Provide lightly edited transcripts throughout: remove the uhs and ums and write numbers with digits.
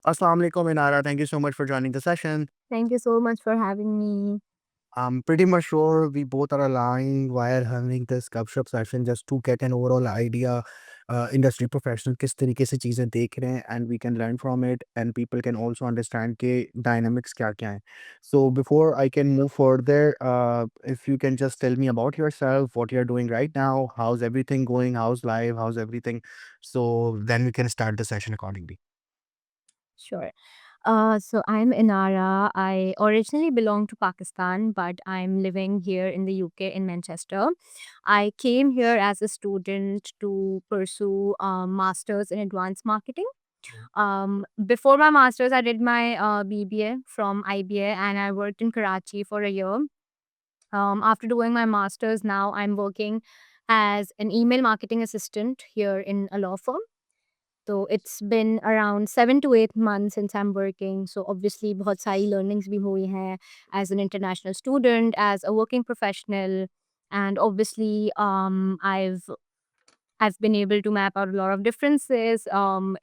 Assalamu alaikum, Inara. Thank you so much for joining the session. Thank you so much for having me. I'm pretty much sure we both are aligned while having this gupshup session just to get an overall idea, industry professional किस तरीके से चीज़ें देख रहे हैं and we can learn from it and people can also understand के dynamics क्या क्या हैं. So before I can move further, if you can just tell me about yourself, what you're doing right now, how's everything going, how's life, how's everything, so then we can start the session accordingly. Sure. So I'm Inara. I originally belong to Pakistan, but I'm living here in the UK in Manchester. I came here as a student to pursue masters in advanced marketing. Before my masters, I did my BBA from IBA, and I worked in Karachi for a year. After doing my masters, now I'm working as an email marketing assistant here in a law firm. So it's been around 7 to 8 months since I'm working. So obviously बहुत सारी learnings भी हुई हैं as an international student, as a working professional, and obviously I've been able to map out a lot of differences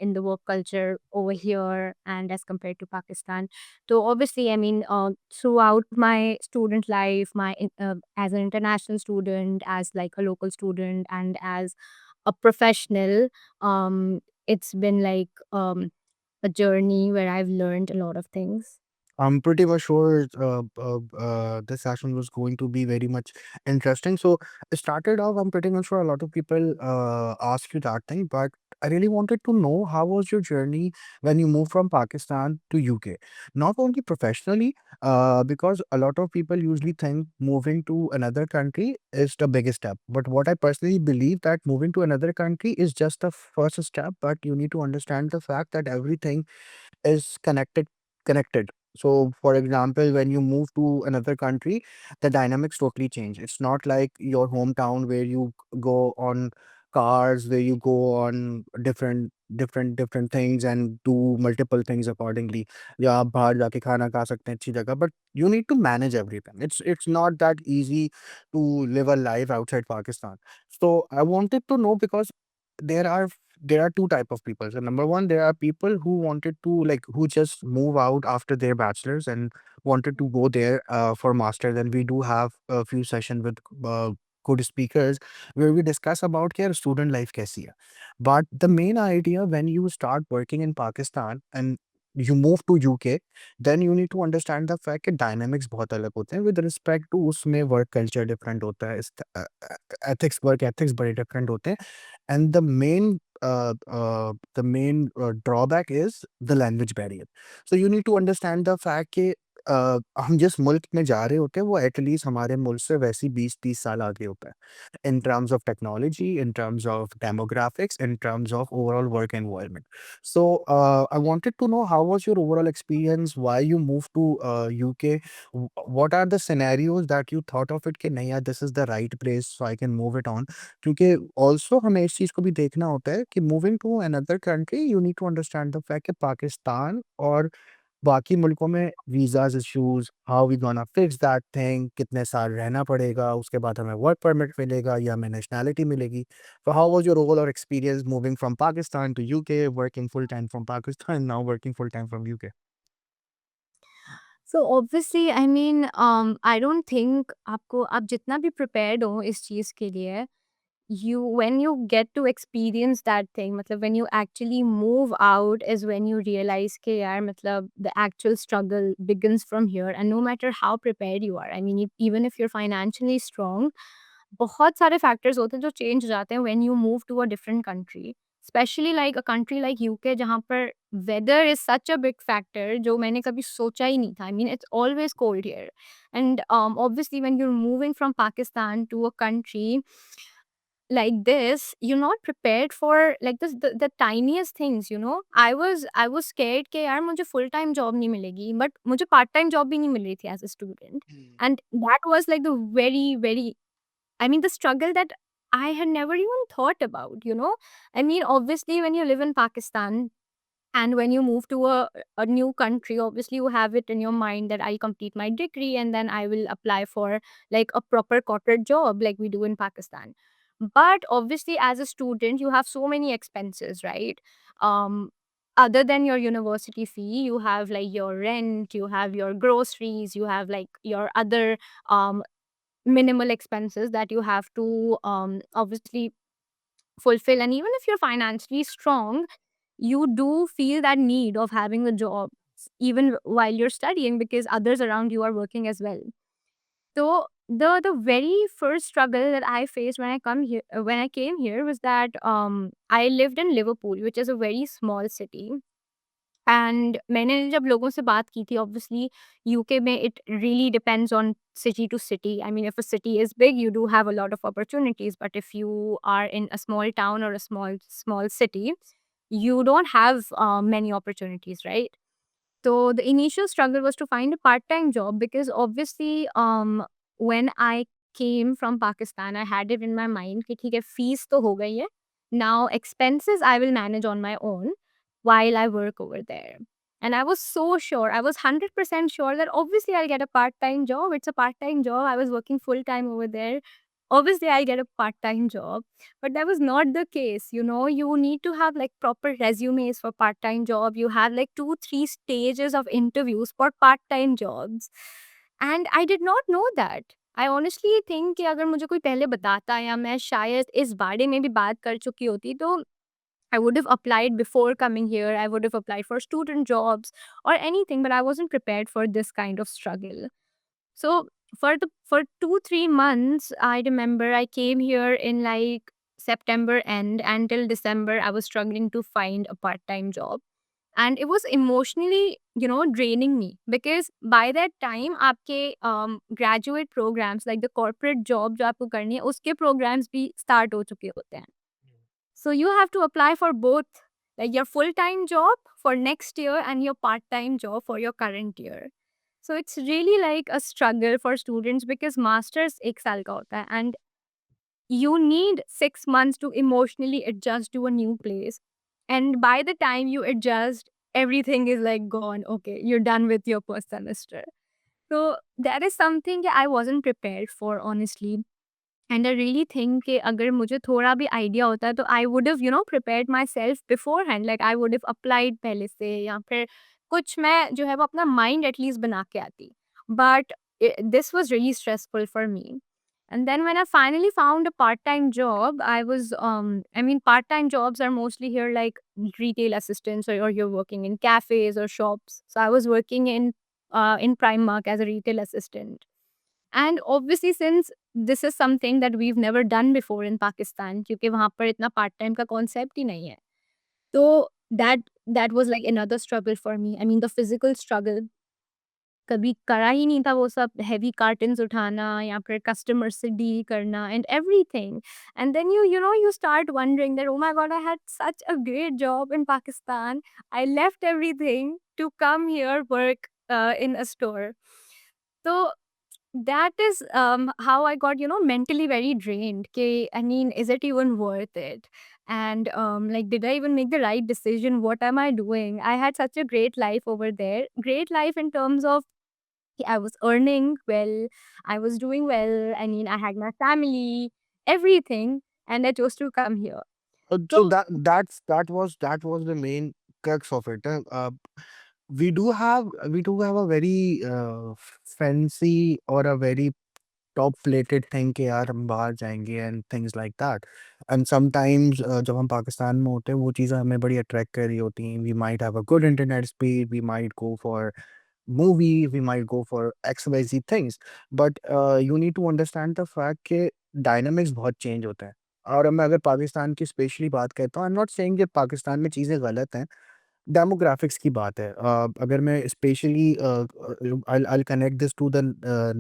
in the work culture over here and as compared to Pakistan. So obviously, I mean, throughout my student life, as an international student, as like a local student, and as a professional, it's been like a journey where I've learned a lot of things. I'm pretty much sure this session was going to be very much interesting. So, it started off, I'm pretty much sure a lot of people ask you that thing, but I really wanted to know how was your journey when you moved from Pakistan to UK? Not only professionally, because a lot of people usually think moving to another country is the biggest step. But what I personally believe that moving to another country is just the first step, but you need to understand the fact that everything is connected. So for example, when you move to another country, the dynamics totally change. It's not like your hometown where you go on cars, where you go on different things and do multiple things accordingly. या आप बाहर जाके खाना खा सकते हैं अच्छी जगह, but you need to manage everything. It's not that easy to live a life outside Pakistan. So I wanted to know because there are there are two type of people. So number one, there are people who wanted to like who just move out after their bachelors and wanted to go there for masters. And we do have a few sessions with good speakers where we discuss about their student life kaisi hai. But the main idea when you start working in Pakistan and you move to UK, then you need to understand the fact that dynamics बहुत अलग होते हैं with respect to उसमें work culture different होता है, ethics work ethics बड़े different होते हैं. And the main drawback is the language barrier. So you need to understand the fact कि हम जिस मुल्क में जा रहे होते हैं वो एटलीस्ट हमारे मुल्क से वैसे 20-30 साल आगे होता है in terms of technology, in terms of demographics, in terms of overall work environment. So I wanted to know how was your overall experience, why you moved to UK, what are the scenarios that you thought of it कि नहीं यार this is the right place so I can move it on. क्योंकि also हमें इस चीज़ को भी देखना होता है कि moving to another country you need to understand the fact कि पाकिस्तान और बाकी मुल्कों में visas issues, how we gonna fix that thing, कितने साल रहना पड़ेगा, उसके बाद हमें वर्क परमिट मिलेगा या हमें नेशनैलिटी मिलेगी. So how was your overall experience moving from Pakistan to UK, working full time from Pakistan, now working full time from UK? So obviously, I mean, I don't think आपको आप जितना भी prepared हो इस चीज़ के लिए, you when you get to experience that thing, मतलब when you actually move out is when you realize कि यार मतलब the actual struggle begins from here, and no matter how prepared you are, I mean, even if you're financially strong, बहुत सारे factors होते हैं जो change हो जाते हैं when you move to a different country, especially like a country like UK जहाँ पर weather is such a big factor जो मैंने कभी सोचा ही नहीं था. I mean it's always cold here, and obviously when you are moving from Pakistan to a country like this, you're not prepared for like this the tiniest things, you know. I was scared कि यार मुझे full time job नहीं मिलेगी, but मुझे part time job भी नहीं मिल रही थी as a student. And that was like the very, I mean, the struggle that I had never even thought about, you know? I mean, obviously, when you live in Pakistan and when you move to a new country, obviously, you have it in your mind that I'll complete my degree and then I will apply for like a proper corporate job like we do in Pakistan. But obviously, as a student, you have so many expenses, right? Um, other than your university fee, you have like your rent, you have your groceries, you have like your other um minimal expenses that you have to obviously fulfill. And even if you're financially strong, you do feel that need of having a job even while you're studying, because others around you are working as well. So the very first struggle that I faced when I came here was that I lived in Liverpool, which is a very small city. And मैंने जब लोगों से बात की थी, obviously UK में it really depends on city to city. I mean, if a city is big, you do have a lot of opportunities. But if you are in a small town or a small city, you don't have many opportunities, right? So the initial struggle was to find a part-time job, because obviously, when I came from Pakistan, I had it in my mind कि ठीक है, fees तो हो गई है. Now expenses I will manage on my own while I work over there. And I was so sure, I was 100% sure that obviously I'll get a part-time job. It's a part-time job. I was working full-time over there. Obviously, I'll get a part-time job. But that was not the case. You know, you need to have like proper resumes for part-time job. You have like 2 3 stages of interviews for part-time jobs. And I did not know that. I honestly think कि अगर मुझे कोई पहले बताता या मैं शायद इस बारे में भी बात कर चुकी होती, तो I would have applied before coming here. I would have applied for student jobs or anything, but I wasn't prepared for this kind of struggle. So for 2 3 months, I remember I came here in like September end. Until December, I was struggling to find a part-time job. And it was emotionally, draining me, because by that time आपके graduate programs like the corporate job जो आपको करनी है, उसके programs भी start हो चुके होते हैं. So you have to apply for both, like your full-time job for next year and your part-time job for your current year. So it's really like a struggle for students, because masters एक साल का होता है, and you need 6 months to emotionally adjust to a new place. And by the time you adjust, everything is like gone. Okay, you're done with your first semester. So that is something that I wasn't prepared for, honestly. And I really think कि अगर मुझे थोड़ा भी idea होता तो I would have, prepared myself beforehand. Like I would have applied पहले से, या फिर कुछ मैं जो है वो अपना mind at least बना के आती. But this was really stressful for me. And then when I finally found a part-time job, I mean, part-time jobs are mostly here like retail assistants, or you're working in cafes or shops. So I was working in Primark as a retail assistant. And obviously, since this is something that we've never done before in Pakistan, क्योंकि वहाँ पर इतना part time का concept ही नहीं है. तो that was like another struggle for me. I mean, the physical struggle, कभी करा ही नहीं था वो सब हेवी कार्टन्स उठाना या फिर कस्टमर से डील करना and everything. And then you start wondering that, oh my god, I had such a great job in Pakistan. I left everything to come here work in a store. So that is how I got, mentally very drained. I mean, is it even worth it? And like, did I even make the right decision? What am I doing? I had such a great life over there. Great life in terms of I was earning well, I was doing well. I mean, I had my family, everything, and I chose to come here. So So that was the main crux of it. We do have a very fancy or a very top plated thing कि यार हम बाहर जाएँगे and things like that and sometimes जब हम पाकिस्तान में होते हैं वो चीज़ें हमें बड़ी अट्रैक्ट कर रही होती हैं. We might have a good internet speed, we might go for movies, we might go for X Y Z things, but you need to understand the fact कि डायनामिक्स बहुत चेंज होते हैं. और अब मैं अगर पाकिस्तान की स्पेशली बात करता हूँ, आई एम नॉट सेइंग कि पाकिस्तान में चीज़ें गलत हैं, डेमोग्राफिक्स की बात है. अगर मैं specially I'll connect this to the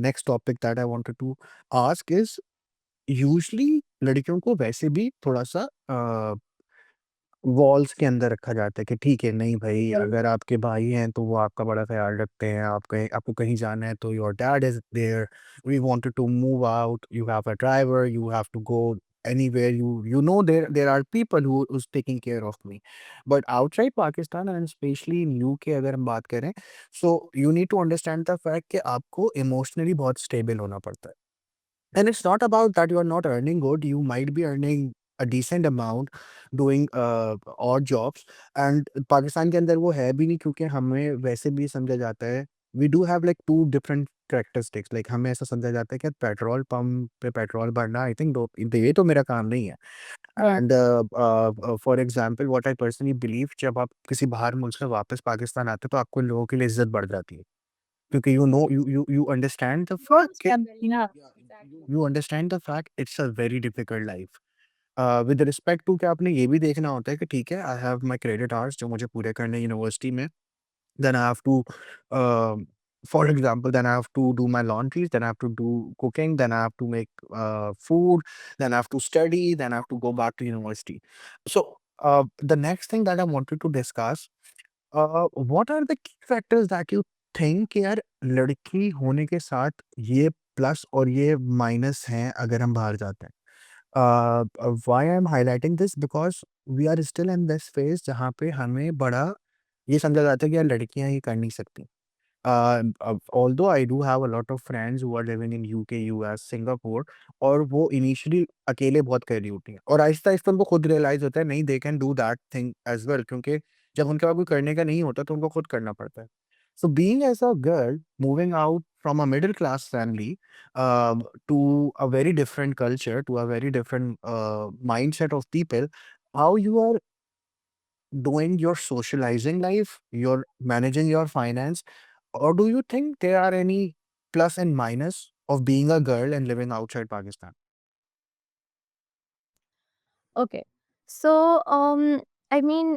next topic that I wanted to ask is usually लड़कियों को वैसे भी थोड़ा-सा वॉल्स के अंदर रखा जाता है कि ठीक है, नहीं भाई अगर आपके भाई हैं तो वो आपका बड़ा ख़्याल रखते हैं, आपको कहीं जाना है तो your dad is there, we wanted to move out, you have a driver, you have to go anywhere, you know there are people who's taking care of me. But outside Pakistan and especially in UK अगर हम बात करें, so you need to understand the fact कि आपको emotionally बहुत stable होना पड़ता है. And it's not about that you are not earning good, you might be earning a decent amount doing odd jobs. And Pakistan के अंदर वो है भी नहीं, क्योंकि हमें वैसे भी समझा जाता है, we do have like 2 different characteristics, like हमें ऐसा समझा जाता है कि पेट्रोल पंप पे पेट्रोल भरना, आई थिंक दो ये तो मेरा काम नहीं है। And for example what I personally believe, जब आप किसी बाहर मुल्क से वापस पाकिस्तान आते हो तो आपको लोगों के लिए इज़्ज़त बढ़ जाती है। क्योंकि you know you understand the fact Most कि probably, yeah, Yeah, exactly. you understand the fact it's a very difficult life. With respect to कि आपने ये भी देखना होता है कि ठीक है, I have my credit hours जो मुझे पूरे करने हैं यूनिवर्सिटी में। Then I have to for example then I have to do my laundries, then I have to do cooking, then I have to make food, then I have to study, then I have to go back to university. So the next thing that I wanted to discuss, what are the key factors that you think कि यार लड़की होने के साथ ये plus और ये minus हैं अगर हम बाहर जाते हैं? Why I'm highlighting this because we are still in this phase जहाँ पे हमें बड़ा ये समझा जाता है कि यार लड़कियां ये कर नहीं सकती। Although I do have a lot of friends who are living in UK, US, Singapore, और वो इनिशियली अकेले बहुत कर रही होती हैं और आहिस्ता-आहिस्ता उनको खुद रियलाइज़ होता है नहीं, they can do that thing as well, क्योंकि जब उनके पास कोई करने का नहीं होता तो उनको खुद करना पड़ता है। So being as a girl moving out from a middle class family to a very different culture, to a very different mindset of people, how you are doing your socializing life, you're managing your finance, or do you think there are any plus and minus of being a girl and living outside Pakistan? Okay. So, I mean,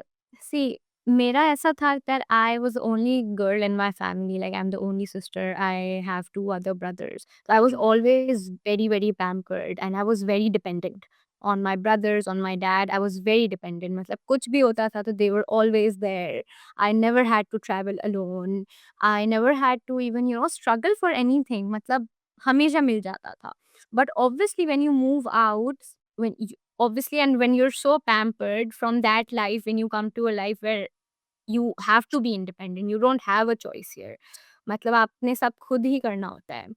see, मेरा ऐसा था that I was the only girl in my family. Like, I'm the only sister. I have two other brothers. So I was always very, very pampered, and I was very dependent on my brothers, on my dad. I was very dependent. मतलब कुछ भी होता था तो they were always there. I never had to travel alone. I never had to even, struggle for anything. मतलब हमेशा मिल जाता था. But obviously, when you move out, when obviously, and when you're so pampered from that life, when you come to a life where you have to be independent, you don't have a choice here, मतलब आपने सब खुद ही करना होता है।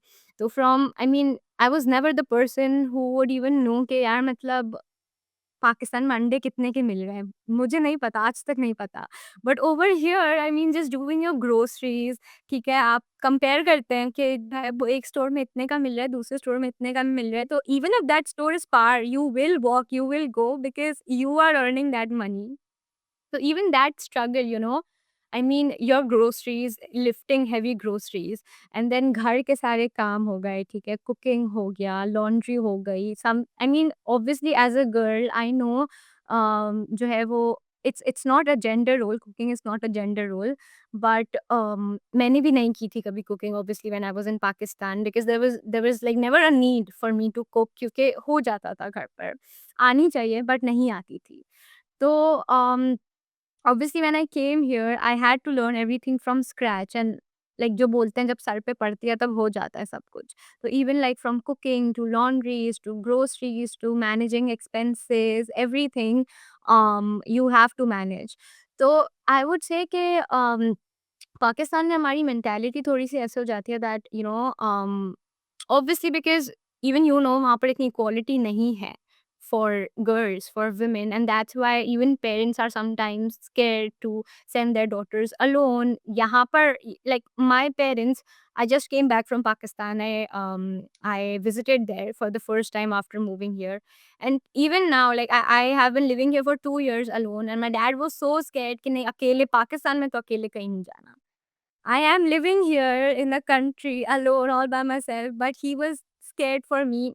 तो from I mean I was never the person who would even know कि यार मतलब पाकिस्तान में अंडे कितने के मिल रहे हैं, मुझे नहीं पता, आज तक नहीं पता। But over here I mean just doing your groceries, ठीक है, आप कंपेयर करते हैं कि भाई वो एक स्टोर में इतने का मिल रहा है, दूसरे स्टोर में इतने का मिल रहा है, तो even if that store is far, you will walk, you will go because you are earning that money. So even that struggle, I mean your groceries, lifting heavy groceries, and then घर के सारे काम हो गए, ठीक है, cooking हो गया, laundry हो गई, some I mean obviously as a girl I know जो है वो it's not a gender role, cooking is not a gender role, but मैंने भी नहीं की थी कभी cooking obviously when I was in Pakistan because there was like never a need for me to cook क्योंकि हो जाता था घर पर, आनी चाहिए but नहीं आती थी। तो obviously when I came here I had to learn everything from scratch and like जो बोलते हैं जब सर पे पड़ती है तब हो जाता है सब कुछ। तो even like from cooking to laundries to groceries to managing expenses everything you have to manage। तो I would say कि पाकिस्तान में हमारी मेंटालिटी थोड़ी-सी ऐसे हो जाती है दैट ऑब्वियसली बिकॉज़ इवन वहाँ पर इतनी इक्वालिटी नहीं है for girls, for women and that's why even parents are sometimes scared to send their daughters alone. यहाँ पर like my parents I just came back from Pakistan. I visited there for the first time after moving here. And even now, like I have been living here for 2 years alone and my dad was so scared कि नहीं अकेले पाकिस्तान में तो अकेले कहीं नहीं जाना। I am living here in a country alone all by myself, but he was scared for me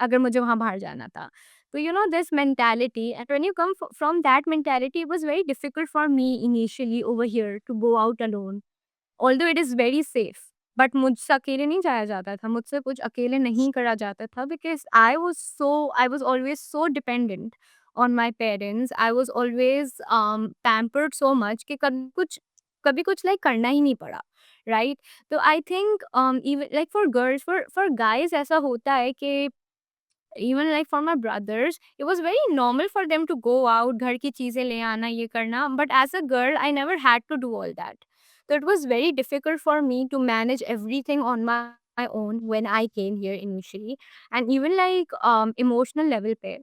अगर मुझे वहाँ बाहर जाना था। तो this mentality and when you come from that mentality, it was very difficult for me initially over here to go out alone. Although it is very safe, but मुझसे अकेले नहीं जाया जाता था, मुझसे कुछ अकेले नहीं करा जाता था because I was always so dependent on my parents. I was always pampered so much कि कभी कुछ like करना ही नहीं पड़ा, right? तो I think even like for girls, for guys ऐसा होता है कि even like for my brothers, it was very normal for them to go out, घर की चीज़ें ले आना, ये करना. But as a girl, I never had to do all that. So it was very difficult for me to manage everything on my own when I came here initially. And even like emotional level पे,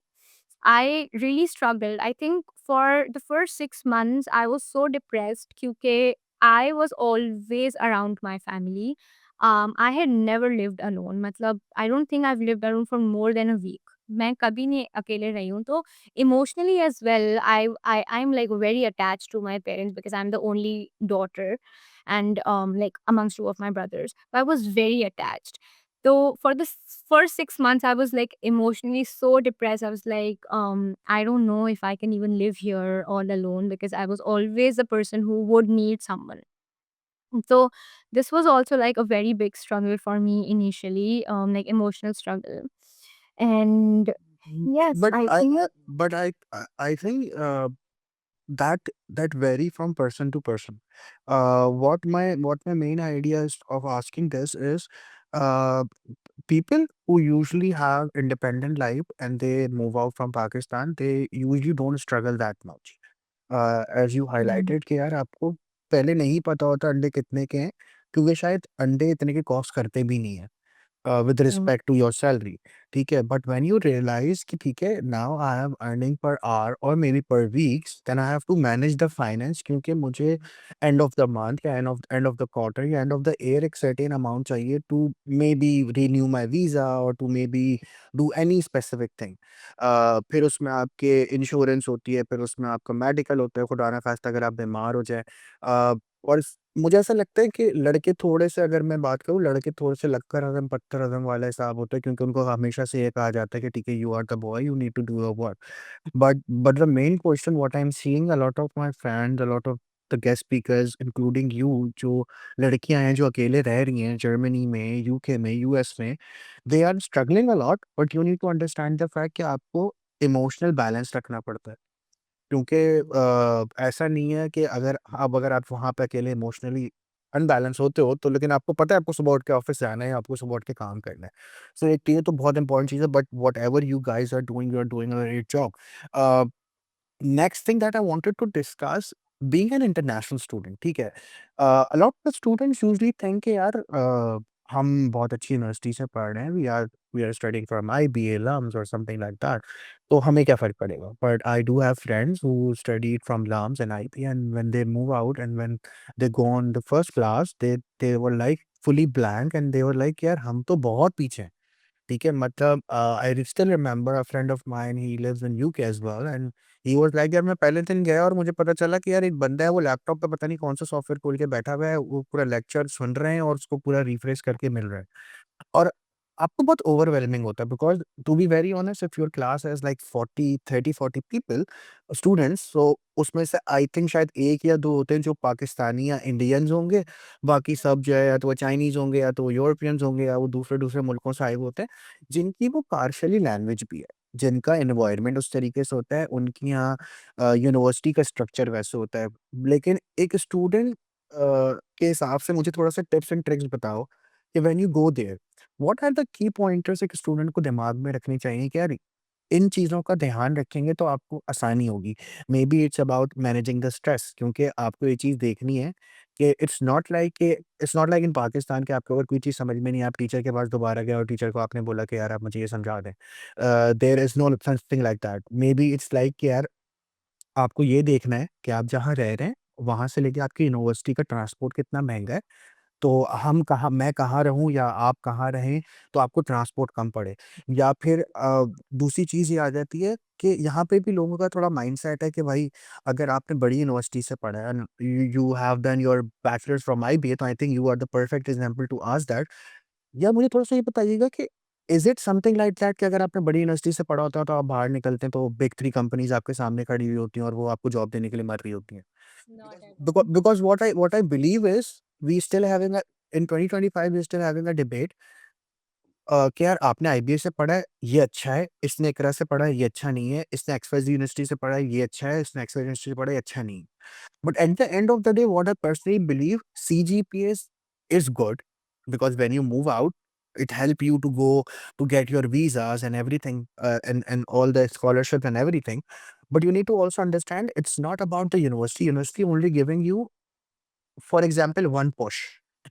I really struggled. I think for the first 6 months, I was so depressed because I was always around my family. I had never lived alone. मतलब I don't think I've lived alone for more than a week. मैं कभी नहीं अकेले रही हूँ तो emotionally as well I'm like very attached to my parents because I'm the only daughter and like amongst two of my brothers. So I was very attached. So for the first 6 months, I was like emotionally so depressed. I was like, I don't know if I can even live here all alone because I was always the person who would need someone. So this was also like a very big struggle for me initially, like emotional struggle. And Mm, yes, but I I, think I think that that vary from person to person. What my main idea is of asking this is, uh, people who usually have independent life and they move out from Pakistan, they usually don't struggle that much. As you mm, highlighted कि यार आपको पहले नहीं पता होता अंडे कितने के हैं, क्योंकि शायद अंडे इतने के कॉस्ट करते भी नहीं है। With mm, respect to your salary, ठीक है? बट व्हेन यू रियलाइज कि ठीक है, now I am earning per hour और maybe per weeks, then I have to manage the finance, क्योंकि मुझे एंड ऑफ द मंथ या end of the quarter या एंड ऑफ द ईयर एक certain amount चाहिए to maybe renew my visa और to maybe do any specific thing. फिर उसमें आपके इंश्योरेंस होती है, फिर उसमें आपका मेडिकल होता है, खुदा ना खास्ता अगर आप बीमार हो जाए। और मुझे ऐसा लगता है कि लड़के थोड़े-से, अगर मैं बात करूँ, लड़के थोड़े-से लक्कर हज़म पत्थर हज़म वाला हिसाब होता है, क्योंकि उनको हमेशा से ये कहा जाता है कि ठीक है, you are the boy, you need to do your work. But the main question what I am seeing a lot of my friends, a lot of the guest speakers including you, जो लड़कियाँ हैं जो अकेले रह रही हैं Germany में, UK में, यूएस में, they are struggling a lot, but you need to understand the fact कि आपको इमोशनल बैलेंस रखना पड़ता है। क्योंकि ऐसा नहीं है कि अगर आप वहाँ पे अकेले इमोशनली अनबैलेंस होते हो, तो लेकिन आपको पता है आपको सुबह उठ के ऑफ़िस जाना है, आपको सुबह उठ के काम करना है। सो एक ये तो बहुत इम्पोर्टेंट चीज़ है, but whatever you guys are doing, you are doing a great job. A next thing that I wanted to discuss, being an international student, ठीक है? A lot of students usually think कि यार, हम बहुत अच्छी university से पढ़ रहे हैं, we are studying from IBA, LUMS और समथिंग लाइक दैट, तो हमें क्या फ़र्क पड़ेगा? But I do have friends who studied from LUMS and IBA, and when they move out and when they go on the first class, they were like fully blank and they were like यार, हम तो बहुत पीछे हैं। ठीक है, मतलब I still remember a friend of mine, he lives in UK as well, and he was like यार, मैं पहले दिन गया और मुझे पता चला कि यार एक बंदा है, वो लैपटॉप पे पता नहीं कौन-सा सॉफ्टवेयर खोल के बैठा हुआ है, वो पूरा लेक्चर सुन रहे हैं और उसको पूरा रिफ्रेश करके मिल रहा है। और आपको बहुत ओवरवेलमिंग होता है, because to be very honest, if your class has like 40 30-40 people, students, so उसमें से आई थिंक शायद 1 या 2 होते हैं जो पाकिस्तानी या इंडियंस होंगे, बाकी सब जो है या तो वो चाइनीज़ होंगे या तो वो यूरोपियंस होंगे या वो दूसरे-दूसरे मुल्कों से आए हुए होते हैं, जिनकी वो पार्शियली लैंग्वेज भी है, जिनका एनवायरनमेंट उस तरीके से होता है, उनकी यहाँ यूनिवर्सिटी का स्ट्रक्चर वैसे होता है। लेकिन एक स्टूडेंट के हिसाब से मुझे थोड़ा-सा टिप्स एंड ट्रिक्स बताओ कि when you go there, what are the key pointers एक स्टूडेंट को दिमाग में रखनी चाहिए कि यार, इन चीज़ों का ध्यान रखेंगे तो आपको आसानी होगी। May be it's about managing the stress, क्योंकि आपको ये चीज़ देखनी है कि it's not like in Pakistan कि आपको अगर कोई चीज़ समझ में नहीं आया, आप टीचर के पास दोबारा गए और टीचर को आपने बोला कि यार आप मुझे ये समझा दें। There is no something like that. Maybe it's like कि यार, आपको ये देखना है कि आप जहाँ रह रहे हैं, वहाँ से लेके आपकी यूनिवर्सिटी का ट्रांसपोर्ट कितना महँगा है। तो मैं कहाँ रहूँ या आप कहाँ रहें, तो आपको ट्रांसपोर्ट कम पड़े। या फिर दूसरी चीज़ ये आ जाती है कि यहाँ पे भी लोगों का थोड़ा माइंडसेट है कि भाई, अगर आपने बड़ी यूनिवर्सिटी से पढ़ा है and you have done your bachelors from IBA, तो I think you are the perfect example to ask that. या मुझे थोड़ा-सा ये बताइएगा कि is it something like that कि अगर आपने बड़ी यूनिवर्सिटी से पढ़ा होता है, तो आप बाहर निकलते हैं, तो बिग 3 कंपनीज़ आपके सामने खड़ी हुई होती हैं और वो आपको जॉब देने के लिए मर रही होती हैं? not at all. Because what I believe is, we still having a in 2025 we're still having a debate, कि यार आपने आईबीए से पढ़ा है, ये अच्छा है, इसने इकरा से पढ़ा है, ये अच्छा नहीं है, इसने एक्सवाईज़ेड यूनिवर्सिटी से पढ़ा है, ये अच्छा है, इसने एक्सवाईज़ेड यूनिवर्सिटी से पढ़ा है, ये अच्छा नहीं है। But at the end of the day, what I personally believe, CGPA is good, because when you move out, it help you to go to get your visas and everything, and all the scholarships and everything. But you need to also understand, it's not about the university. University only giving you, for example, one push.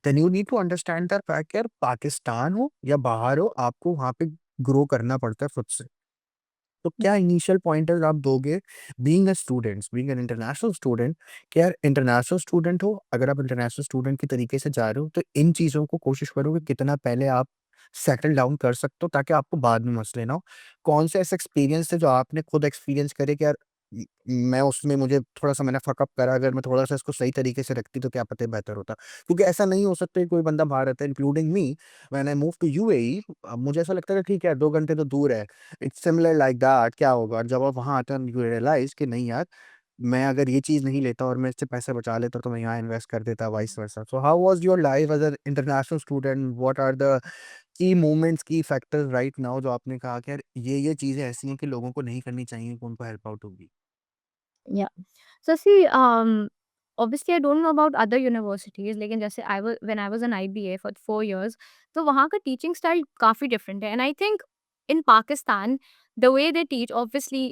Then you need to understand the fact कि यार, पाकिस्तान हो या बाहर हो, आपको वहाँ पे grow करना पड़ता है खुद से। तो क्या इनिशियल पॉइंटर्स आप दोगे being a students, being an international student, कि यार इंटरनेशनल स्टूडेंट हो, अगर आप इंटरनेशनल स्टूडेंट के तरीके से जा रहे हो, तो इन चीज़ों को कोशिश करो कि कितना पहले आप सेटल डाउन कर सकते हो ताकि आपको बाद में मसले ना हो। कौन से ऐसे एक्सपीरियंस थे जो आपने खुद एक्सपीरियंस करे कि यार म मैं उसमें मुझे थोड़ा-सा मैंने फ़क अप करा, अगर मैं थोड़ा-सा इसको सही तरीके से रखती तो क्या पता बेहतर होता। क्योंकि ऐसा नहीं हो सकता कि कोई बंदा बाहर रहता है including me, when I move to UAE, मुझे ऐसा लगता था ठीक है 2 घंटे तो दूर है। इट्स सिमिलर लाइक दैट, क्या होगा? और जब आप वहाँ आते हो यू रियलाइज़ कि नहीं यार, मैं अगर ये चीज़ नहीं लेता और मैं इससे पैसे बचा लेता तो मैं यहाँ इन्वेस्ट कर देता, vice versa. So how was your life as an international student? What are the key moments, key factors right now जो आपने कहा कि यार ये चीज़ें ऐसी हैं कि लोगों को नहीं करनी चाहिए, कि उनको हेल्प आउट होगी? या So see, obviously I don't know about other universities, लेकिन जैसे I was when I was an IBA for 4 years, तो वहाँ का teaching style काफ़ी different है. And I think in Pakistan, the way they teach, obviously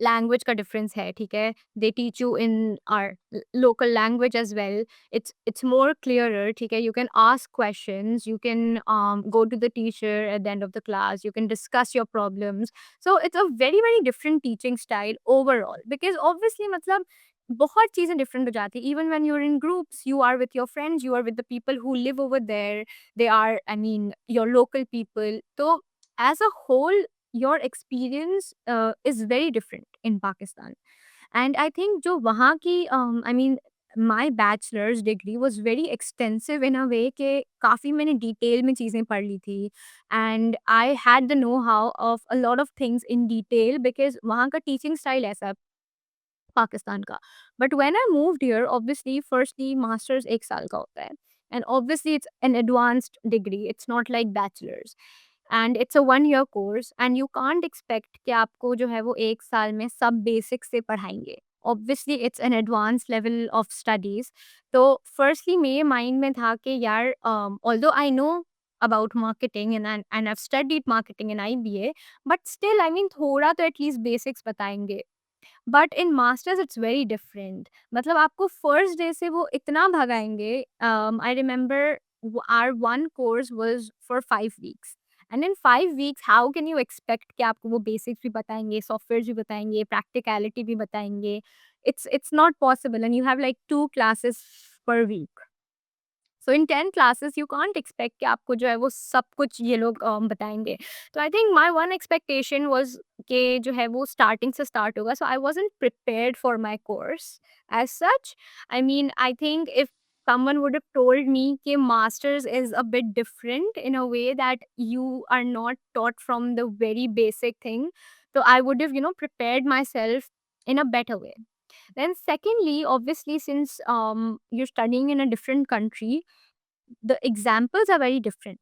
language का difference है, ठीक है? They teach you in our local language as well. It's more clearer, ठीक है? You can ask questions, you can go to the teacher at the end of the class, you can discuss your problems. So it's a very very different teaching style overall, because obviously मतलब बहुत चीज़ें different हो जाती है. Even when you are in groups, you are with your friends, you are with the people who live over there, they are, I mean, your local people. तो as a whole your experience is very different in Pakistan. And I think जो वहाँ की, I mean, my bachelors degree was very extensive in a way के काफ़ी मैंने detail में चीज़ें पढ़ ली थी. And I had the know how of a lot of things in detail, because वहाँ का टीचिंग स्टाइल ऐसा है पाकिस्तान का. But when I moved here, obviously firstly masters 1 साल का होता है, and obviously it's an advanced degree, it's not like bachelors, and it's a 1 year course, and you can't expect कि आपको जो है वो 1 साल में सब बेसिक्स से पढ़ाएँगे. Obviously it's an advanced level of studies. तो फर्स्टली मेरे माइंड में था कि यार, although I know about marketing and I have studied marketing in IBA, but still I mean थोड़ा तो एटलीस्ट बेसिक्स बताएँगे. But in masters it's very different. मतलब आपको फर्स्ट डे से वो इतना भगाएँगे. I remember our one course was for 5 weeks, and in 5 weeks how can you expect कि आपको वो बेसिक्स भी बताएँगे, सॉफ्टवेयर्स भी बताएँगे, प्रैक्टिकैलिटी भी बताएँगे. It's not possible, and you have like 2 classes per week. So in 10 classes you can't expect कि आपको जो है वो सब कुछ ये लोग बताएँगे. तो I think my one expectation was कि जो है वो स्टार्टिंग से स्टार्ट होगा. So I wasn't prepared for my course as such. I mean, I think if someone would have told me कि masters is a bit different in a way that you are not taught from the very basic thing, so I would have, prepared myself in a better way. Then secondly, obviously, since you're studying in a different country, the examples are very different.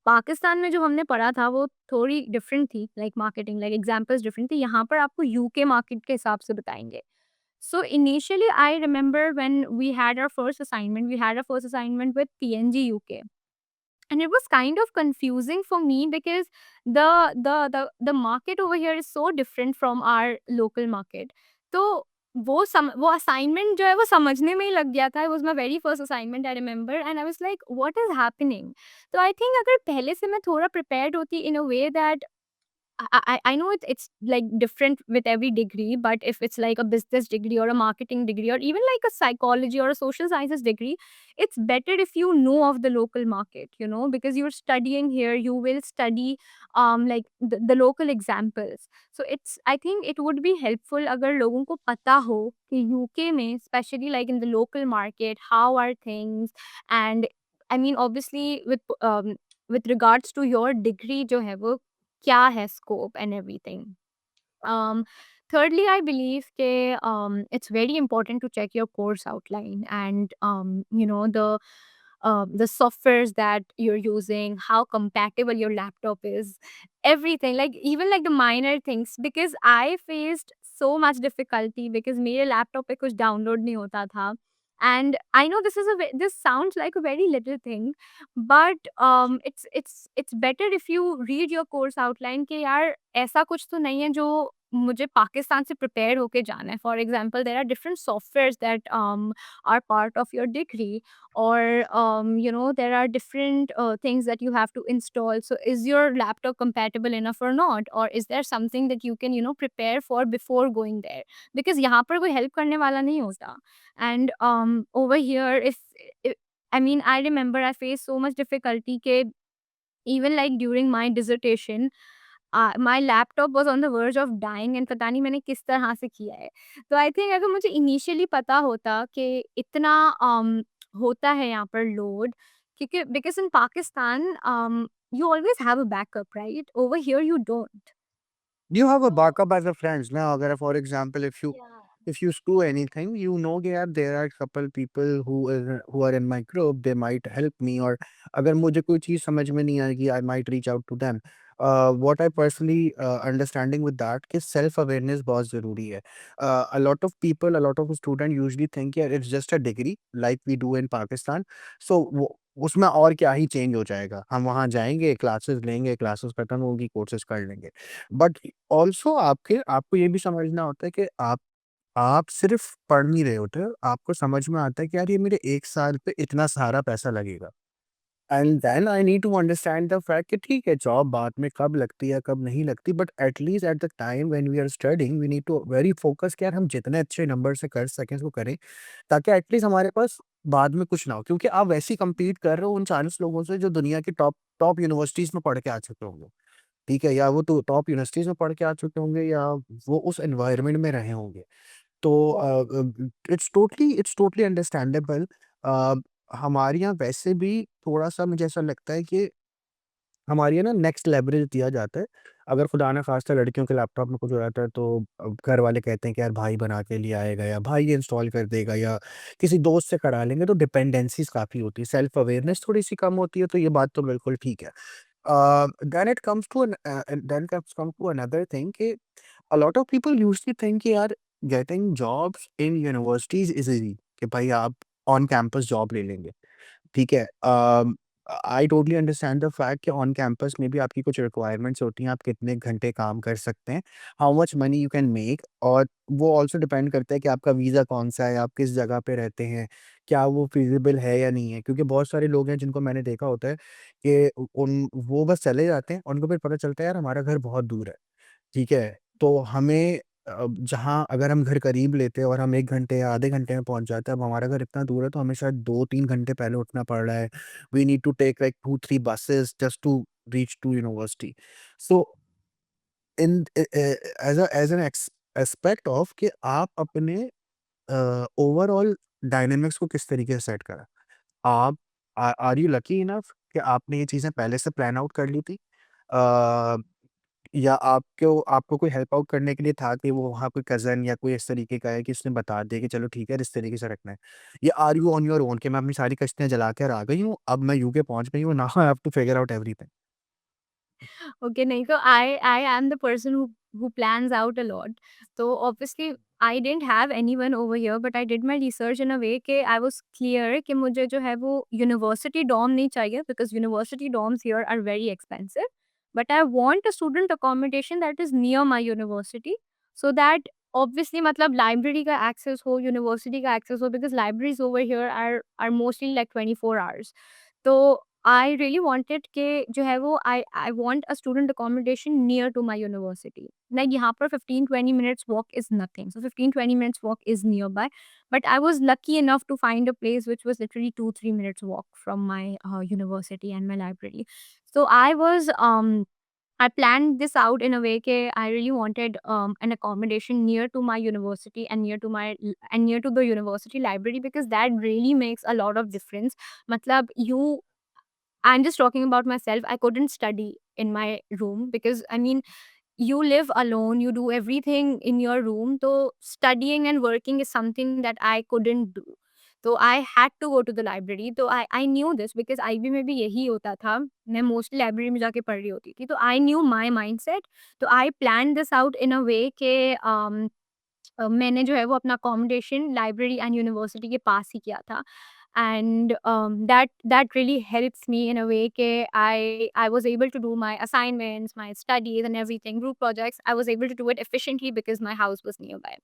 Pakistan में जो हमने पढ़ा था वो थोड़ी different थी, like marketing, like examples different थी. यहाँ पर आपको यूके मार्केट के हिसाब से बताएंगे. So initially I remember when we had our first assignment with PNG UK, and it was kind of confusing for me because the market over here is so different from our local market. तो वो assignment जो है वो समझने में ही लग गया था. It was my very first assignment, I remember, and I was like, what is happening? तो I think अगर पहले से मैं थोड़ा prepared होती in a way that I know it's like different with every degree, but if it's like a business degree or a marketing degree or even like a psychology or a social sciences degree, it's better if you know of the local market, because you're studying here, you will study like the local examples. So it's I think it would be helpful अगर लोगों को पता हो कि UK में, especially like in the local market, how are things. And I mean, obviously with regards to your degree जो है वो क्या है scope and everything. um Thirdly, I believe that it's very important to check your course outline and the softwares that you're using, how compatible your laptop is, everything, like even like the minor things, because I faced so much difficulty because मेरे laptop पे कुछ download नहीं होता था. And I know this sounds like a very little thing, but it's better if you read your course outline कि यार ऐसा कुछ तो नहीं है जो मुझे पाकिस्तान से प्रिपेयर होके जाना है। For example there are different softwares that are part of your degree or there are different things that you have to install. So is your laptop compatible enough or not, or is there something that you can prepare for before going there? Because यहाँ पर कोई help करने वाला नहीं होता. And over here, if I mean, I remember I faced so much difficulty ke even like during my dissertation, my laptop was on the verge of dying and पता नहीं मैंने किस तरह से किया है। तो आई थिंक अगर मुझे इनिशियली पता होता कि इतना होता है यहाँ पर लोड, क्योंकि because in Pakistan you always have a backup, right? Over here you don't. You have a So backup as a friends now. अगर for example, yeah. if you screw anything, you know कि यार there are couple people who are in my group, they might help me. और अगर मुझे कोई चीज़ समझ में नहीं आएगी, I might reach out to them. What I personally understanding with that कि self awareness बहुत ज़रूरी है. A lot of people, a lot of student usually think यार it's just a degree like we do in Pakistan. So उसमें और क्या ही change हो जाएगा, हम वहाँ जाएंगे, क्लासेस लेंगे, क्लासेस खत्म होगी, कोर्सेज कर लेंगे. बट ऑल्सो आपको ये भी समझना होता है कि आप सिर्फ पढ़ नहीं रहे होते हो, आपको समझ में आता है कि यार ये मेरे 1 साल पे इतना सारा पैसा लगेगा। And then I need to understand the fact कि ठीक है, जॉब बाद में कब लगती है, कब नहीं लगती, but at least at the time when we are studying we need to very focus कि यार हम जितने अच्छे नंबर से कर सकें उसको करें, ताकि एट लीस्ट हमारे पास बाद में कुछ ना हो। क्योंकि आप वैसे ही कम्पीट कर रहे हो उन 40 लोगों से जो दुनिया की टॉप टॉप यूनिवर्सिटीज़ में पढ़ के आ चुके होंगे। ठीक है? या वो तो टॉप यूनिवर्सिटीज़ में पढ़ के आ चुके होंगे या वो उस एनवायरनमेंट में रहे होंगे। तो इट्स टोटली अंडरस्टैंडेबल। अ, हमारे यहाँ वैसे भी थोड़ा-सा मुझे ऐसा लगता है कि हमारे यहाँ ना नेक्स्ट लेवरेज दिया जाता है। अगर खुदा ना ख़ास्ता लड़कियों के लैपटॉप में कुछ हो जाता है तो घर वाले कहते हैं कि यार भाई बना के ले आएगा या भाई इंस्टॉल कर देगा या किसी दोस्त से करा लेंगे, तो डिपेंडेंसीज़ काफ़ी होती है। सेल्फ अवेयरनेस थोड़ी-सी कम होती है, तो ये बात तो बिल्कुल ठीक है। Then comes come to another thing कि a lot of people usually think कि यार getting jobs in universities is easy कि भाई आप ऑन कैंपस जॉब ले लेंगे, ठीक है। I totally understand the fact कि ऑन कैंपस में भी आपकी कुछ रिक्वायरमेंट्स होती हैं, आप कितने घंटे काम कर सकते हैं, how much money you can make, और वो ऑल्सो डिपेंड करता है कि आपका वीज़ा कौन-सा है, आप किस जगह पे रहते हैं, क्या वो फिज़िबल है या नहीं है। क्योंकि बहुत सारे लोग हैं जिनको मैंने देखा होता है कि उन वो बस चले जाते हैं, उनको फिर पता चलता है यार हमारा घर बहुत दूर है। ठीक है? तो हमें जहाँ अगर हम घर करीब लेते हैं और हम 1 घंटे या आधे घंटे में पहुँच जाते हैं, अब हमारा घर इतना दूर है तो हमें शायद 2-3 घंटे पहले उठना पड़ रहा है। We need to take like 2-3 buses just to reach to university. So in as an aspect of कि आप अपने ओवरऑल डायनामिक्स को किस तरीके से सेट करें। आप आर यू लकी इनफ कि आपने ये चीज़ें पहले से प्लान आउट कर ली थी? अ या आपको कोई हेल्प आउट करने के लिए था कि वो वहाँ कोई कज़न या कोई इस तरीके का है कि उसने बता दिया कि चलो ठीक है, इस तरीके से रखना है? या are you on your own कि मैं अपनी सारी कश्तियाँ जला कर आ गई हूँ, अब मैं यूके पहुँच गई हूँ, now I have to figure out everything? Okay, नहीं तो I am the person who plans out a lot. So obviously I didn't have anyone over here, but I did my research in a way कि I was clear कि मुझे जो है वो university dorm नहीं चाहिए, because university dorms here are very expensive. But I want a student accommodation that is near my university, so that obviously मतलब library का access हो, university का access हो, because libraries over here are mostly like 24 hours. तो I really wanted कि जो है वो I want a student accommodation near to my university. Like यहाँ पर 15-20 minutes walk is nothing. So 15-20 minutes walk is nearby, but I was lucky enough to find a place which was literally 2-3 minutes walk from my university and my library. So I planned this out in a way कि I really wanted an accommodation near to my university and near to the university library, because that really makes a lot of difference. मतलब I'm just talking about myself. I couldn't study in my room because I mean, you live alone, you do everything in your room. So studying and working is something that I couldn't do. So I had to go to the library. So I knew this because IB में भी यही होता था. मैं mostly library में जाके पढ़ रही होती थी. तो I knew my mindset. तो I planned this out in a way कि मैंने जो है वो अपना अकोमोडेशन लाइब्रेरी एंड यूनिवर्सिटी के पास ही किया था। and that really helps me in a way ke I was able to do my assignments, my studies and everything, group projects. I was able to do it efficiently because my house was nearby.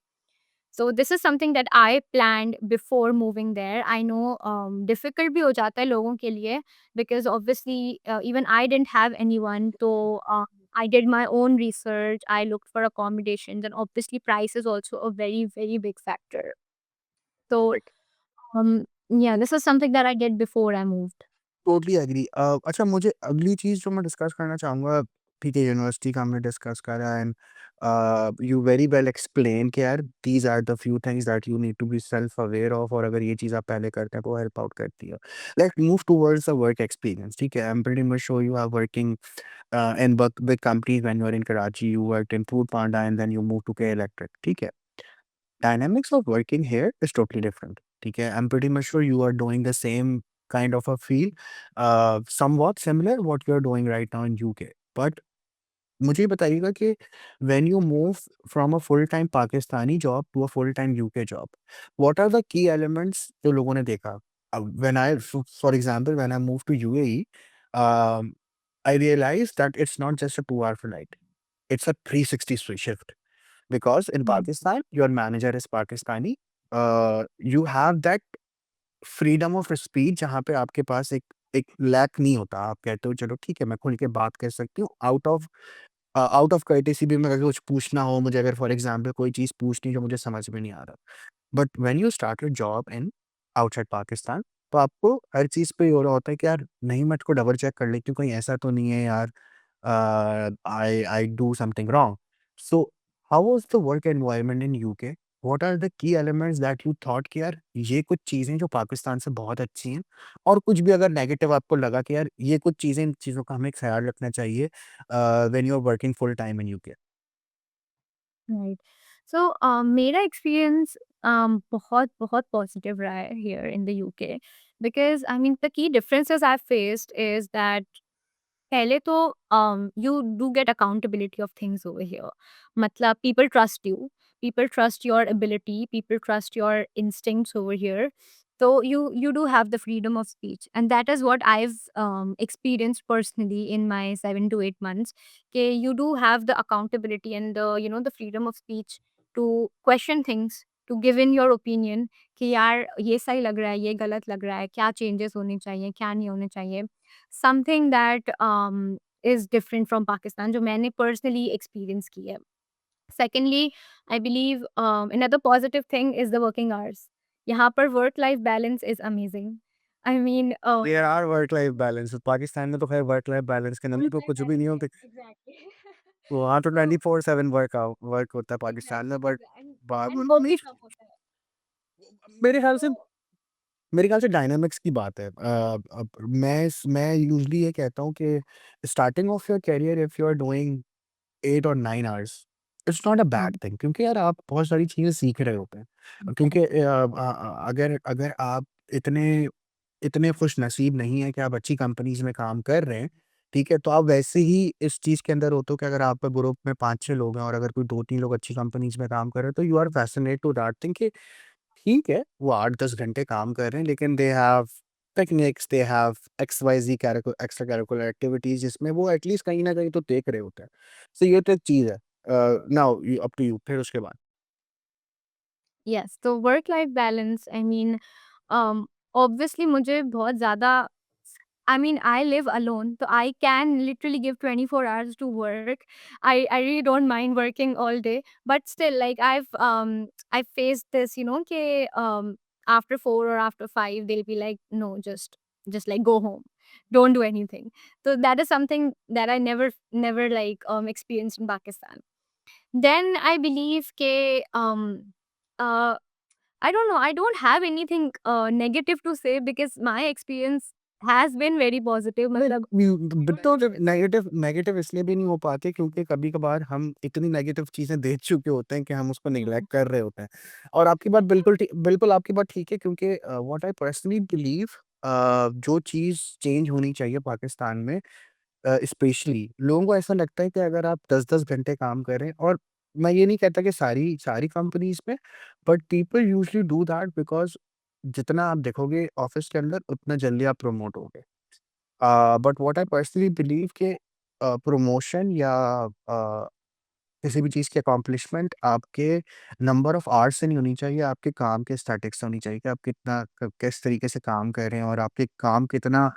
So this is something that I planned before moving there. I know difficult भी हो जाता है लोगों के लिए because obviously even I didn't have anyone. So I did my own research. I looked for accommodations, and obviously price is also a very big factor. So yeah, this is something that I did before I moved. Totally agree. अच्छा, मुझे अगली चीज़ जो मैं discuss करना चाहूँगा, ठीक है, university का हमने डिस्कस करा and you very well explain कि यार these are the few things that you need to be self aware of, और अगर ये चीज़ आप पहले करते हैं तो हेल्प आउट करती है। Let's move towards the work experience, ठीक है? I am pretty much sure you are working in big companies when you are in Karachi, you worked in Food Panda and then you moved to K Electric, ठीक है? Dynamics of working here is totally different, ठीक है? I'm pretty much sure you are doing the same kind of a feel, somewhat similar what you are doing right now in UK. But मुझे ये बताइएगा कि when you move from a full-time Pakistani job to a full-time UK job, what are the key elements जो लोगों ने देखा? When I, for example, when I moved to UAE, um, I realized that it's not just a 2-hour flight. It's a 360 shift because in Hmm. Pakistan, your manager is Pakistani. You have that freedom of speech जहाँ पे आपके पास एक lack नहीं होता। आप कहते हो चलो ठीक है, मैं खुल के बात कर सकती हूँ आउट ऑफ कर्टेसी भी, मैं अगर कुछ पूछना हो मुझे, अगर फॉर एग्ज़ाम्पल कोई चीज़ पूछनी जो मुझे समझ में नहीं आ रहा। But when you start your job in outside Pakistan, तो आपको हर चीज़ पे ये हो रहा होता है कि यार नहीं, मैं इसको डबल चेक कर लेती हूँ, कहीं ऐसा तो नहीं है यार, I do something wrong. So how was the work environment in UK? What are the key elements that you thought कि यार ये कुछ चीज़ें जो पाकिस्तान से बहुत अच्छी हैं, और कुछ भी अगर नेगेटिव आपको लगा कि यार ये कुछ चीज़ें, इन चीज़ों का हमें ख्याल रखना चाहिए when you are working full time in UK? Right. So मेरा एक्सपीरियंस बहुत पॉजिटिव रहा है here in the UK because I mean the key differences I faced is that पहले तो you do get accountability of things over here. मतलब people trust your ability, people trust your instincts over here. So you do have the freedom of speech, and that is what I've experienced personally in my 7 to 8 months. Okay, you do have the accountability and the the freedom of speech to question things, to give in your opinion कि यार ये सही लग रहा है, ये गलत लग रहा है, क्या चेंजेस होने चाहिए, क्या नहीं होने चाहिए। Something that is different from Pakistan जो मैंने पर्सनली एक्सपीरियंस की है। Secondly, I believe another positive thing is the working hours. यहाँ पर work life balance is amazing. I mean there are work life balance, Pakistan में तो खैर वर्क लाइफ बैलेंस के नाम वर्क पे लाइफ कुछ भी नहीं बैलेंस है, होते। एग्ज़ैक्टली। वहाँ तो तो 24/7 वर्क होता है पाकिस्तान में, एग्ज़ैक्टली, बट एंड वो भी कम होता है। मेरे ख्याल से, तो डायनामिक्स की बात है। अब मैं यूजुअली ये कहता हूँ कि starting of your career, if you are doing 8 और 9 आवर्स, इट्स नॉट अ हाँ, बैड थिंग, क्योंकि यार आप बहुत सारी चीज़ें सीख रहे होते हैं। क्योंकि एग्ज़ैक्टली। अगर अगर आप इतने इतने खुशनसीब नहीं हैं कि आप अच्छी कंपनीज़ में काम कर रहे हैं, ठीक है? तो आप वैसे ही इस चीज़ के अंदर होते हो कि अगर आपके ग्रुप में 5-6 लोग हैं और अगर कोई 2-3 लोग अच्छी कंपनीज़ में काम कर रहे हैं, तो you are fascinate to that thing कि ठीक है, वो 8-10 घंटे काम कर रहे हैं, लेकिन they have picnics, they have XYZ extra curricular activities, जिसमें वो एटलीस्ट कहीं न कहीं तो देख रहे होते हैं। सो ये तो एक चीज़ है। Now you up to you, फिर उसके बाद। यस, तो work life balance I mean obviously मुझे बहुत ज़्यादा I mean, I live alone, so I can literally give 24 hours to work. I really don't mind working all day, but still, like I've faced this, कि after 4 or after 5, they'll be like, no, just like go home, don't do anything. So that is something that I never like experienced in Pakistan. Then I believe ke uh I don't know. I don't have anything negative to say because my experience has been very positive. नहीं, मतलब तो जब negative negative इसलिए भी नहीं हो पाते क्योंकि कभी-कभार हम इतनी नेगेटिव चीज़ें देख चुके होते हैं कि हम उसको हाँ, नेग्लेक्ट कर रहे होते हैं। और आपकी बात बिल्कुल आपकी बात ठीक है, क्योंकि व्हाट आई पर्सनली बिलीव, जो चीज़ चेंज होनी चाहिए पाकिस्तान में, स्पेशली लोगों को ऐसा लगता है कि अगर आप 10-10 घंटे काम कर रहे हैं, और मैं ये नहीं कहता कि सारी सारी कंपनीज़ में, but people usually do that because जितना आप देखोगे ऑफ़िस के अंदर उतना जल्दी आप प्रमोट होगे। But what I personally believe कि प्रमोशन या अ, किसी भी चीज़ की अकॉम्प्लिशमेंट आपके नंबर ऑफ आवर्स से नहीं होनी चाहिए, आपके काम के स्टैटिक्स से होनी चाहिए कि आप कितना किस तरीके से काम कर रहे हैं और आपके काम कितना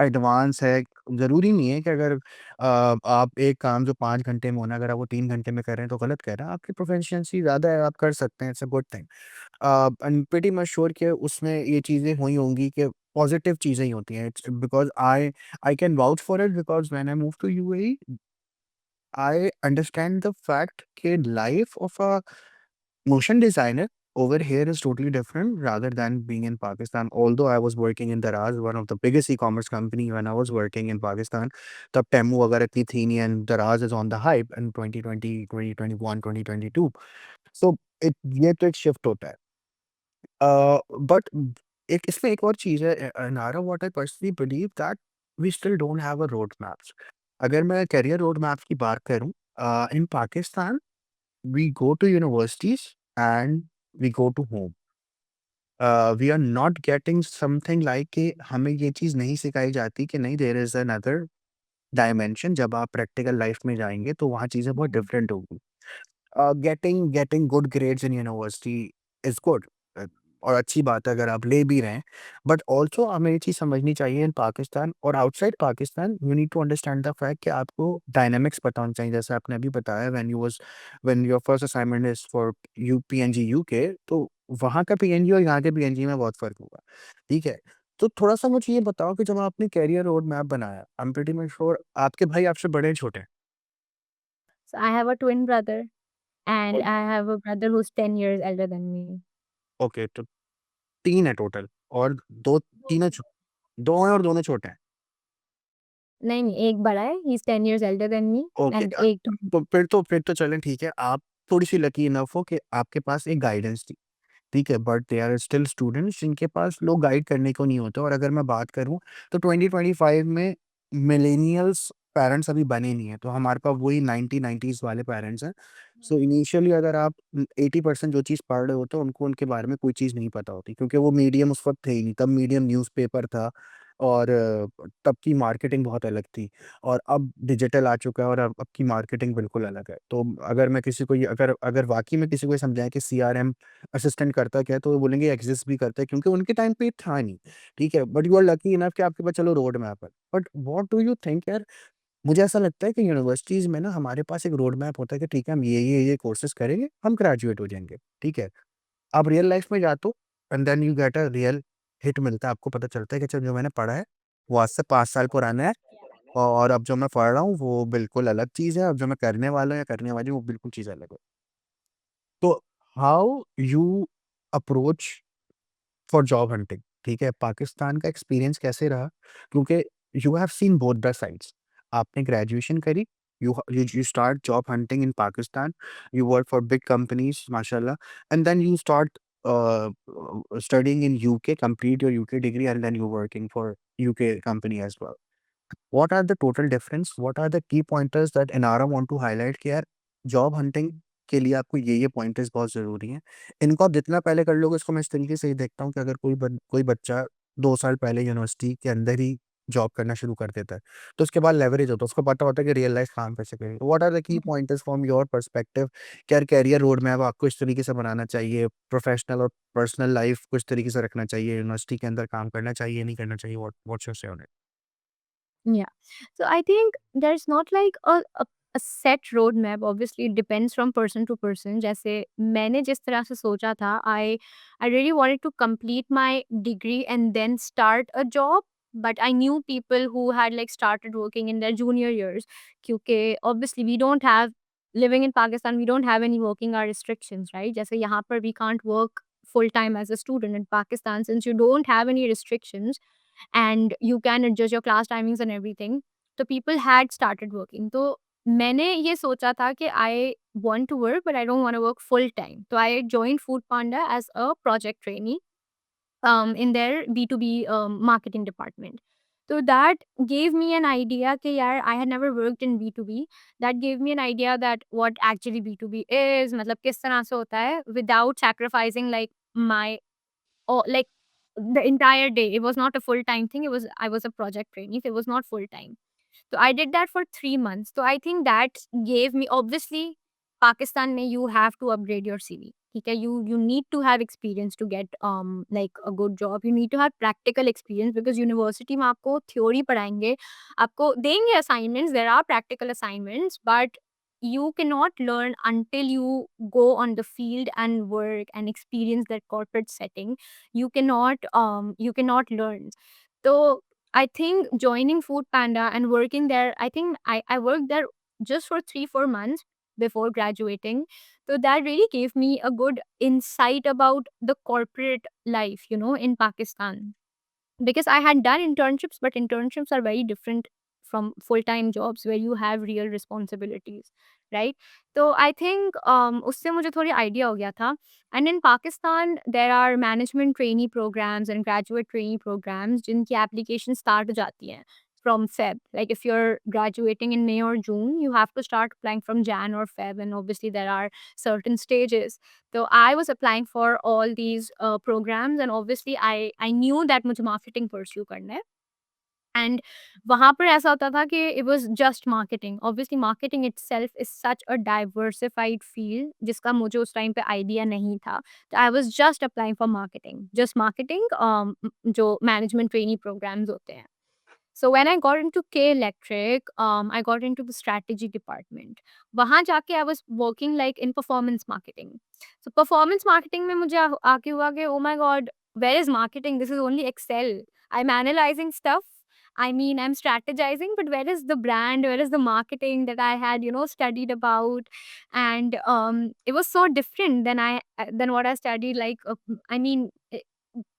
एडवांस है। ज़रूरी नहीं है कि अगर आप एक काम जो 5 घंटे में होना है, अगर आप वो 3 घंटे में कर रहे हैं तो गलत कर रहे हैं। आपकी प्रोफिशिएंसी ज़्यादा है, आप कर सकते हैं, it's a good thing. I am pretty much sure कि उसमें ये चीज़ें हुई होंगी कि पॉज़िटिव चीज़ें ही होती हैं। It's because I can vouch for it because when I move to UAE I understand the fact that life of a motion designer over here is totally different rather than being in Pakistan. Although I was working in Daraz, one of the biggest e-commerce company when I was working in Pakistan, तब Temu वगैरह इतनी थी नहीं and Daraz is on the hype in 2020, 2021, 2022. So ये तो एक shift होता है। बट एक इसमें एक और चीज़ है नारा what I personally believe that we still don't have a road maps. अगर मैं करियर रोड मैप की बात करूँ in Pakistan we go to universities and we go to home. We are not getting something like कि हमें ये चीज़ नहीं सिखाई जाती कि नहीं देयर इज़ अनदर डायमेंशन। जब आप प्रैक्टिकल लाइफ में जाएँगे तो वहाँ चीज़ें बहुत डिफरेंट होंगी। Getting good grades in university is good और अच्छी बात है अगर आप ले भी रहे हैं। बट ऑल्सो हमें ये चीज़ समझनी चाहिए इन पाकिस्तान और outside Pakistan you need to understand the fact कि आपको डायनामिक्स पता होना चाहिए। जैसे आपने अभी बताया when your first assignment is for PNG UK तो वहाँ का पीएनजी और यहाँ के पीएनजी में बहुत फ़र्क होगा। ठीक है? तो थोड़ा-सा मुझे ये बताओ कि जब आपने करियर रोड मैप बनाया, आई एम प्रीटी मच श्योर आपके भाई आपसे बड़े हैं, छोटे हैं? So I have a twin brother and और I have a brother who's 10 years elder than me. Okay तो 3 है टोटल और 2 तीनों छो 2 हैं और दोनों छोटे हैं। नहीं, नहीं, एक बड़ा है, he is 10 years elder than me okay and एक तो फिर तो चलें ठीक है। आप थोड़ी-सी लकी इनफ हो कि आपके पास एक गाइडेंस थी। ठीक है, but they are still students जिनके पास लोग गाइड करने को नहीं होते और अगर मैं बात करूँ तो 2025 में मिलेनियल्स पेरेंट्स अभी बने नहीं हैं, तो हमारे पास वही 90-90s वाले पेरेंट्स हैं। सो इनिशियली अगर आप 80% जो चीज़ पढ़ रहे होते हो उनको उनके बारे में कोई चीज़ नहीं पता होती क्योंकि वो मीडियम उस वक़्त थे ही नहीं, तब मीडियम न्यूज़पेपर था और तब की मार्केटिंग बहुत अलग थी और अब डिजिटल आ चुका है और अब की मार्केटिंग बिल्कुल अलग है। तो अगर मैं किसी को ये अगर अगर वाक़ई में किसी को ये समझाएँ कि सीआरएम असिस्टेंट करता क्या है? तो वो बोलेंगे एक्सिस्ट भी करता है क्योंकि उनके टाइम पे ये था नहीं, ठीक है? But you are lucky enough कि आपके पास चलो रोड मैप है। But what do you think यार मुझे ऐसा लगता है कि यूनिवर्सिटीज़ में ना हमारे पास एक रोड मैप होता है कि ठीक है हम ये कोर्सेज़ करेंगे, हम ग्रेजुएट हो जाएँगे, ठीक है? आप रियल लाइफ़ में जाते हो and then you get a real hit मिलता है, आपको पता चलता है कि अच्छा जो मैंने पढ़ा है, वो आज से 5 साल पुराना है और अब जो मैं पढ़ रहा हूँ वो बिल्कुल अलग चीज़ है, अब जो मैं करने वाला हूँ या करने वाली हूँ वो बिल्कुल चीज़ अलग है। तो how you approach for job hunting ठीक है, पाकिस्तान का एक्सपीरियंस कैसे रहा? क्योंकि you have seen both the sides. आपने ग्रेजुएशन करी, you start job hunting in Pakistan, you work for big companies माशाल्लाह and then you start studying in UK, complete your UK degree and then you working for UK company as well. What are the total difference? What are the key pointers that Enara want to highlight कि यार job hunting के लिए आपको ये pointers बहुत ज़रूरी हैं। इनको आप जितना पहले कर लोगे इसको मैं इस तरीके से ही देखता हूँ कि अगर कोई बच्चा 2 साल पहले यूनिवर्सिटी के अंदर ही जॉब करना शुरू कर देता है, तो उसके बाद लेवरेज होता है, उसको पता होता है कि रियल लाइफ काम कैसे करें। What are the key pointers from your perspective कि यार करियर रोड मैप आपको इस तरीके से बनाना चाहिए, प्रोफेशनल और पर्सनल लाइफ को इस तरीके से रखना चाहिए, यूनिवर्सिटी के अंदर काम करना चाहिए, नहीं करना चाहिए, व्हाट्स योर से on it? Yeah. So I think there's not like a set roadmap. Obviously, it depends from person to person. जैसे मैंने जिस तरह से सोचा था, I really wanted to complete my degree and then start a job. But I knew people who had like started working in their junior years. क्योंकि obviously we don't have living in Pakistan, we don't have any working hour restrictions, right? जैसे यहाँ पर we can't work full time as a student in Pakistan since you don't have any restrictions and you can adjust your class timings and everything. So people had started working. तो मैंने ये सोचा था कि I want to work but I don't want to work full time. So I joined Food Panda as a project trainee in their B2B marketing department. So that gave me an idea कि यार I had never worked in B2B. That gave me an idea that what actually B2B is, मतलब किस तरह से होता है without sacrificing like my or like the entire day. It was not a full time thing. I was a project trainee. So it was not full time. So I did that for 3 months. So I think that gave me, obviously, Pakistan mein you have to upgrade your CV. Okay, you need to have experience to get like a good job. You need to have practical experience because university में आपको theory पढ़ाएंगे, आपको देंगे assignments. There are practical assignments, but you cannot learn until you go on the field and work and experience that corporate setting. You cannot learn. So I think joining Food Panda and working there, I think I worked there just for 3 4 months before graduating. So that really gave me a good insight about the corporate life, in Pakistan, because I had done internships, but internships are very different from full time jobs where you have real responsibilities, right? So I think उससे मुझे थोड़ी idea हो गया था. And in Pakistan, there are management trainee programs and graduate trainee programs जिनकी application start हो जाती हैं from Feb. Like if you're graduating in May or June, you have to start applying from Jan or Feb, and obviously there are certain stages. So I was applying for all these programs, and obviously I knew that मुझे marketing pursue करना है. And वहाँ पर ऐसा होता था कि it was just marketing. Obviously marketing itself is such a diversified field जिसका मुझे उस टाइम पे idea नहीं था. So I was just applying for marketing. Just marketing जो management trainee programs होते हैं. So when I got into K Electric, I got into the strategy department. वहाँ जाके I was working like in performance marketing. So performance marketing में मुझे आके हुआ कि oh my god, where is marketing? This is only Excel. I'm analyzing stuff. I mean, I'm strategizing, but where is the brand? Where is the marketing that I had, studied about? And it was so different than what I studied. Like, I mean,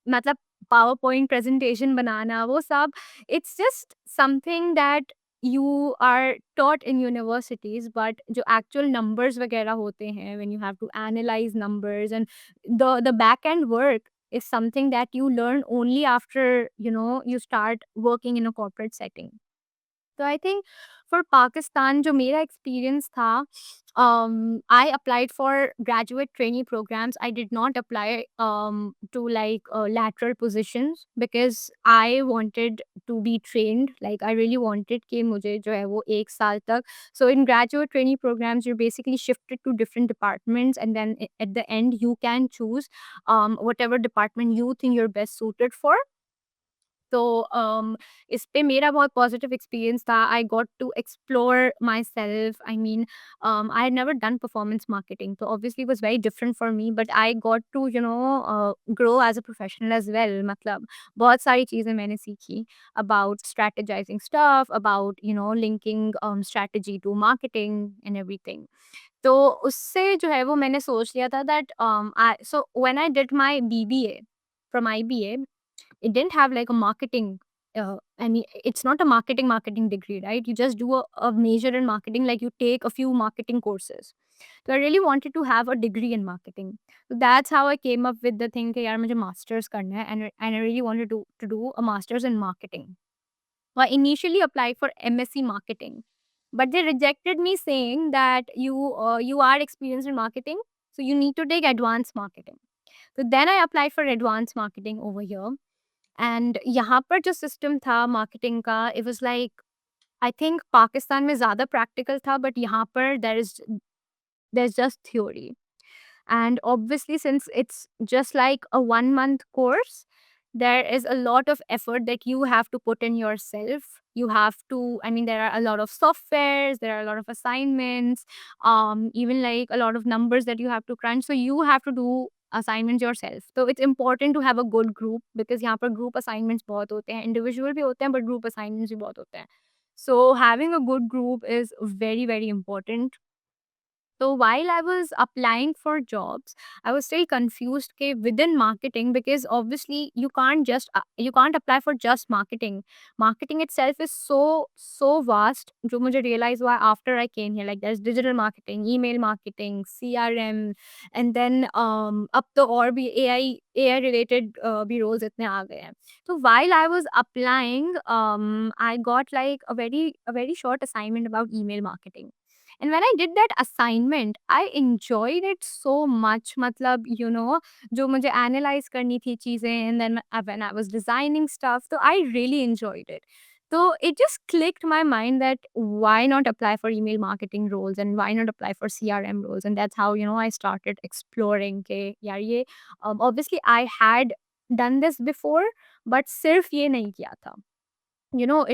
मतलब PowerPoint presentation बनाना वो सब, it's just something that you are taught in universities, but जो actual numbers वगैरह होते हैं, when you have to analyze numbers, and the back end work is something that you learn only after you start working in a corporate setting. So I think for Pakistan, जो मेरा experience था, I applied for graduate trainee programs. I did not apply to like lateral positions because I wanted to be trained. Like I really wanted कि मुझे जो है वो 1 साल तक. So in graduate trainee programs, you're basically shifted to different departments, and then at the end you can choose whatever department you think you're best suited for. तो इस पे मेरा बहुत पॉजिटिव एक्सपीरियंस था. I got to explore myself. I mean I had never done performance marketing, तो obviously was very different for me, but I got to grow as a professional as well. मतलब बहुत सारी चीज़ें मैंने सीखी about strategizing stuff, about linking strategy to marketing and everything. तो उससे जो है वो मैंने सोच लिया था that so when I did my BBA from IBA, it didn't have like a marketing I mean, it's not a marketing degree, right? You just do a major in marketing, like you take a few marketing courses. So I really wanted to have a degree in marketing. So that's how I came up with the thing कि यार मुझे masters करना है, and I really wanted to do a masters in marketing. So I initially applied for MSc marketing, but they rejected me saying that you are experienced in marketing, so you need to take advanced marketing. So then I applied for advanced marketing over here, and यहाँ पर जो system था marketing का, it was like, I think Pakistan में ज़्यादा practical था, but यहाँ पर there is just theory. And obviously, since it's just like a 1 month course, there is a lot of effort that you have to put in yourself. You have to, I mean, there are a lot of softwares, there are a lot of assignments, even like a lot of numbers that you have to crunch. So you have to do assignments yourself. So it's important to have a good group because यहाँ पर group assignments बहुत होते हैं, individual भी होते हैं, but group assignments भी बहुत होते हैं. So having a good group is very, very important. So while I was applying for jobs, I was still confused within marketing, because obviously you can't apply for just marketing. Marketing itself is so vast. जो मुझे realize हुआ after I came here, like there's digital marketing, email marketing, CRM, and then अब तो और भी AI related भी roles इतने आ गए हैं. So while I was applying, I got like a very short assignment about email marketing. And when I did that assignment I enjoyed it so much, मतलब जो मुझे एनालाइज़ करनी थी चीज़ें, and then when I was designing stuff, तो I really enjoyed it. So it just clicked my mind that why not apply for email marketing roles and why not apply for CRM roles, and that's how I started exploring ke yaar ye obviously I had done this before, but सिर्फ ये नहीं किया था.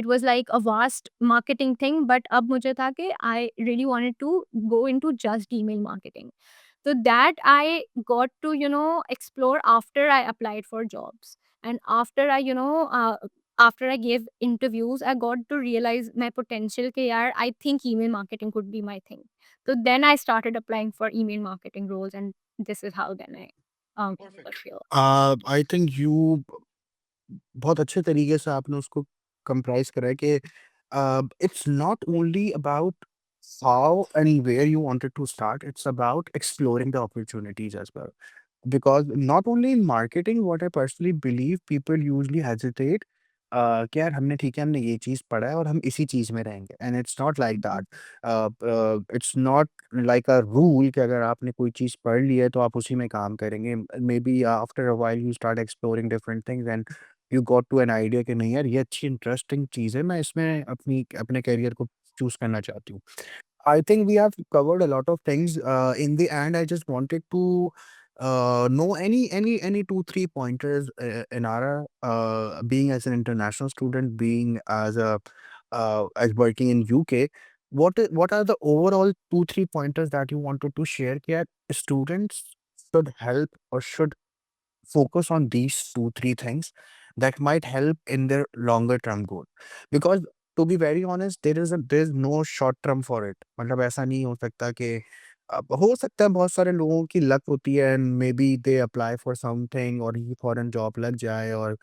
It was like a vast marketing thing, but अब मुझे था कि I really wanted to go into just email marketing. So that I got to, explore after I applied for jobs. And after after I gave interviews, I got to realize my potential ke yaar, I think email marketing could be my thing. So then I started applying for email marketing roles, and this is how then I got Perfect. here. I think you बहुत अच्छे तरीके से आपने उसको कंप्राइज़ करा है कि it's not only about how and where you wanted to start, it's about exploring the opportunities as well. Because not only in marketing, what I personally believe, people usually hesitate कि यार हमने ठीक है, हमने ये चीज़ पढ़ा है और हम इसी चीज़ में रहेंगे, and it's not like that. It's not like a rule कि अगर आपने कोई चीज़ पढ़ ली है तो आप उसी में काम करेंगे. Maybe after a while you start exploring different things and you got to an idea कि नहीं यार, ये अच्छी इंटरेस्टिंग चीज़ है, मैं इसमें अपने करियर को चूज़ करना चाहती हूँ. I think we have covered a lot of things. In the end, I just wanted to know any 2 3 pointers in our being as an international student, being as working in UK. What are the overall 2 3 pointers that you wanted to share? That students should help or should focus on these 2 3 things that might help in their longer term goal, because to be very honest, there is no short term for it. मतलब ऐसा नहीं हो सकता कि हो सकता है बहुत सारे लोगों की लक होती है and may be they apply for something और ही फॉरेन जॉब लग जाए और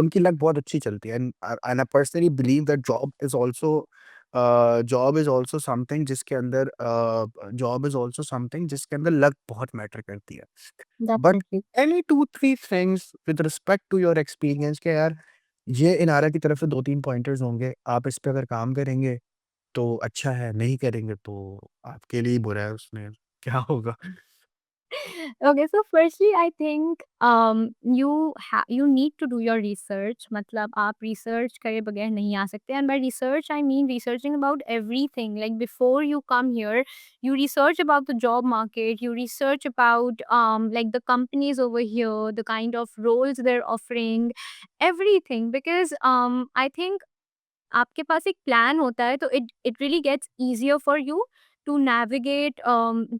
उनकी लक बहुत अच्छी चलती है. And I personally believe that job is also something जिसके अंदर लक बहुत मैटर करती है. But Definitely. Any 2 3 things with respect to your experience के यार, ये इनारा की तरफ से 2 3 पॉइंटर्स होंगे, आप इस पे अगर काम करेंगे तो अच्छा है, नहीं करेंगे तो आपके लिए ही बुरा है, उसमें क्या होगा? Okay, so firstly I think you need to do your research. मतलब आप research करे बगैर नहीं आ सकते, and by research I mean researching about everything. Like before you come here, you research about the job market, you research about like the companies over here, the kind of roles they're offering, everything, because I think आपके पास एक plan होता है, तो it it really gets easier for you to navigate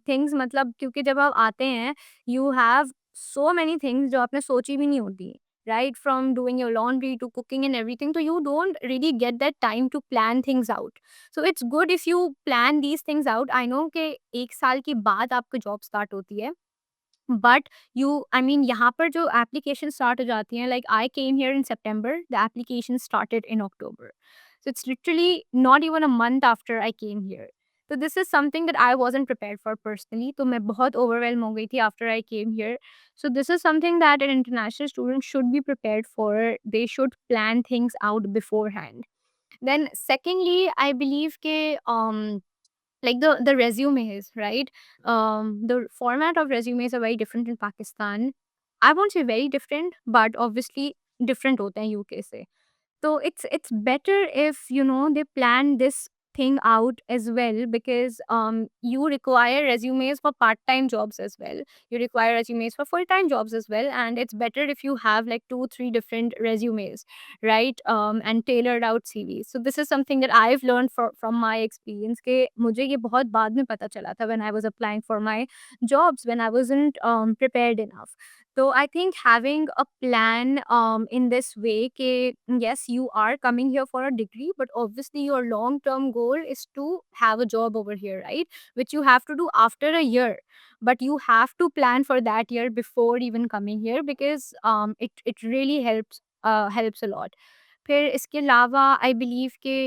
things, मतलब क्योंकि जब आप आते हैं, you have so many things जो आपने सोची भी नहीं होती, right? From doing your laundry to cooking and everything, तो you don't really get that time to plan things out. So it's good if you plan these things out. I know कि 1 साल के बाद आपकी जॉब स्टार्ट होती है. But you I mean यहाँ पर जो एप्लीकेशन स्टार्ट हो जाती हैं, like I came here in September, the application started in October. So it's literally not even a month after I came here. तो this is something that I wasn't prepared for personally, तो मैं बहुत overwhelm हो गई थी after I came here. So this is something that an international student should be prepared for. They should plan things out beforehand. Then secondly I believe के like the resumes, right? The format of resumes are very different in Pakistan. I won't say very different, but obviously different होते हैं UK से. So it's better if they plan this thing out as well, because you require resumes for part-time jobs as well. You require resumes for full-time jobs as well, and it's better if you have like 2 3 different resumes, right? And tailored out CVs. So this is something that I've learned from my experience के मुझे ये बहुत बाद में पता चला था when I was applying for my jobs, when I wasn't prepared enough. So I think having a plan in this way, ke, yes, you are coming here for a degree, but obviously your long term goal is to have a job over here, right? Which you have to do after a year. But you have to plan for that year before even coming here, because it really helps a lot. फिर इसके अलावा I believe के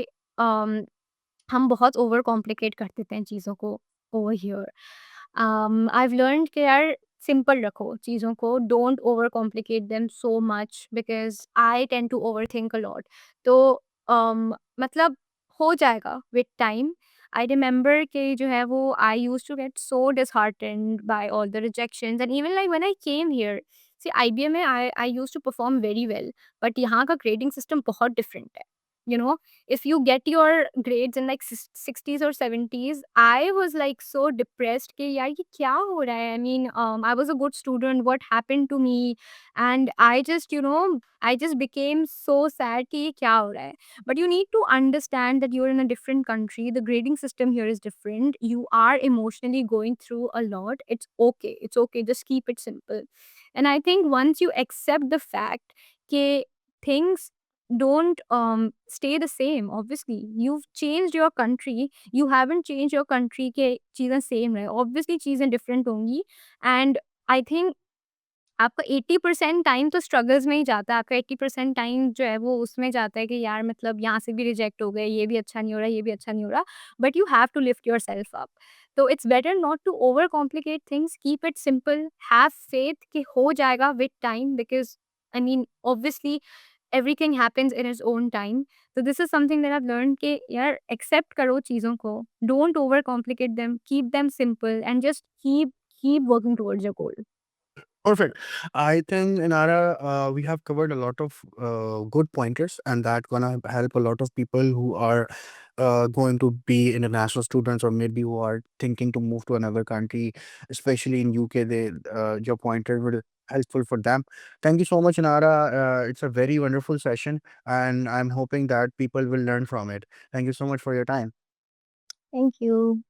हम बहुत over complicate कर देते हैं चीज़ों को over here. I have learned कि यार सिंपल रखो चीज़ों को, don't overcomplicate them so much, because I tend to overthink a lot. तो मतलब हो जाएगा विद टाइम. I remember कि जो है वो I used to get so disheartened by all the rejections, and even like when I came here, see IBM में I used to perform very well, but यहाँ का grading system बहुत different है. You know, if you get your grades in like 60s or 70s, I was like so depressed कि यार ये क्या हो रहा है? I mean, I was a good student. What happened to me? And I just, you know, I just became so sad कि ये क्या हो रहा है? But you need to understand that you're in a different country. The grading system here is different. You are emotionally going through a lot. It's okay. It's okay. Just keep it simple. And I think once you accept the fact that things don't stay the same, obviously you've changed your country, you haven't changed your country के चीजें same रहे, obviously चीजें different होंगी. And I think आपका 80% time तो struggles में ही जाता है। आपका 80% टाइम जो है वो उसमें जाता है कि यार मतलब यहाँ से भी रिजेक्ट हो गए, ये भी अच्छा नहीं हो रहा, ये भी अच्छा नहीं हो रहा। But you have to lift yourself up. तो it's better not to overcomplicate things, keep it simple, have faith कि हो जाएगा with time, because I mean obviously everything happens in its own time. तो this is something that I have learned कि यार accept करो चीज़ों को, don't overcomplicate them, keep them simple and just keep working towards your goal. Perfect. I think, Inara, we have covered a lot of good pointers, and that gonna help a lot of people who are going to be international students, or maybe who are thinking to move to another country, especially in UK. They your pointer would helpful for them. Thank you so much, Inara. It's a very wonderful session, and I'm hoping that people will learn from it. Thank you so much for your time. Thank you.